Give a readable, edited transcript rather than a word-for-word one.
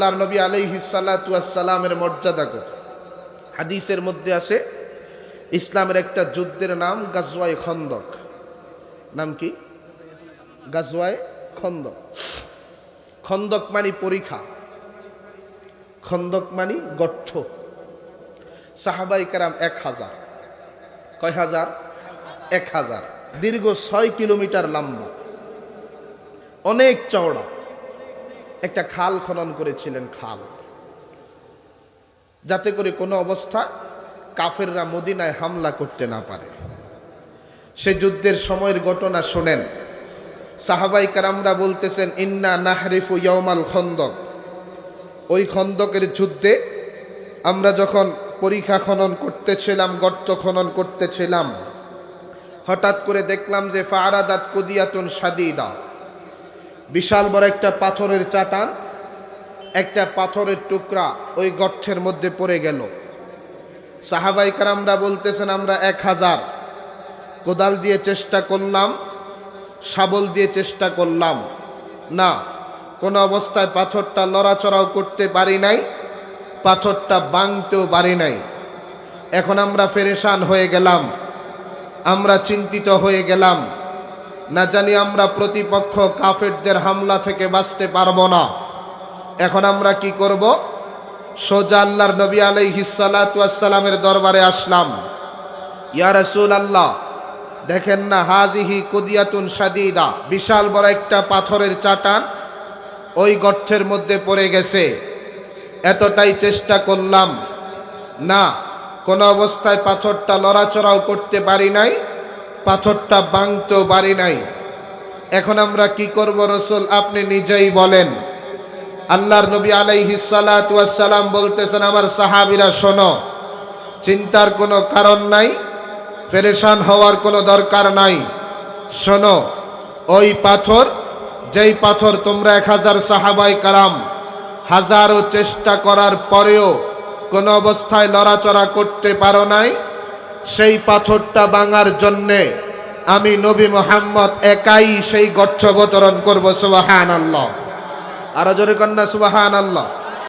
তার নবী আলাইহিস সালাতু ওয়াস সালামের মর্যাদা কত। হাদিসের মধ্যে আছে ইসলামের একটা যুদ্ধের নাম গাজওয়ায়ে খন্দক। নাম কি? গাজওয়ায়ে খন্দক। খন্দক মানে পরীক্ষা, খন্দক মানে গর্ত। সাহাবায়ে কেরাম 1000। কয় হাজার? 1000। দীর্ঘ 6 কিলোমিটার লম্বা, অনেক চওড়া একটা খাল খনন করেছিলেন, খাল, যাতে করে কোনো অবস্থা কাফেররা মদিনায় হামলা করতে না পারে। সে যুদ্ধের সময়ের ঘটনা শোনেন। সাহাবায়ে কেরামরা বলতেছেন, ইন্না নাহরিফু ইয়াউমাল খন্দক। ওই খন্দকের যুদ্ধে আমরা যখন পরিখা খনন করতেছিলাম, গর্ত খনন করতেছিলাম, হঠাৎ করে দেখলাম যে ফারাদাত কুদিয়াতুন শাদীদা, বিশাল বড় একটা পাথরের চাটান, একটা পাথরের টুকরা ওই গর্তের মধ্যে পড়ে গেল। সাহাবায়ে কেরামরা বলতেছেন, আমরা 1000 কোদাল দিয়ে চেষ্টা করলাম, শাবল দিয়ে চেষ্টা করলাম, না, কোনো অবস্থায় পাথরটা লড়াচড়াও করতে পারি নাই, পাথরটা ভাঙতেও পারি নাই। এখন আমরা পেরেশান হয়ে গেলাম, আমরা চিন্তিত হয়ে গেলাম, না জানি আমরা প্রতিপক্ষ কাফেরদের হামলা থেকে বাঁচতে পারবো না। এখন আমরা কি করব? সোজা আল্লাহর নবী আলাইহিস সালাতু ওয়াস সালামের দরবারে আসলাম। ইয়া রাসূলুল্লাহ, দেখেন না, হাজিহি কুদিয়াতুন শাদীদা, বিশাল বড় একটা পাথরের চাটান ওই গর্তের মধ্যে পড়ে গেছে। এতটাই চেষ্টা করলাম, না, কোনো অবস্থায় পাথরটা লড়াচড়াও করতে পারি নাই, পাথরটা ভাঙতেও পারি নাই। এখন আমরা কি করব রাসূল, আপনি নিজেই বলেন। আল্লাহর নবী আলাইহিস সালাতু ওয়াস সালাম বলতেছেন, আমার সাহাবীরা শোনো, চিন্তার কোনো কারণ নাই, পেরেশান হওয়ার কোনো দরকার নাই। শোনো, ওই পাথর, যেই পাথর তোমরা 1000 সাহাবায়ে কেরাম হাজারো চেষ্টা করার পরেও কোনো অবস্থায় লড়াচড়া করতে পারো নাই, সেই পাথরটা ভাঙার জন্যে আমি নবী মুহাম্মদ একাই সেই গর্ত অবতরণ করব। সুবহানাল্লাহ। আরো জোরে কন্যা সুবহানাল্লাহ।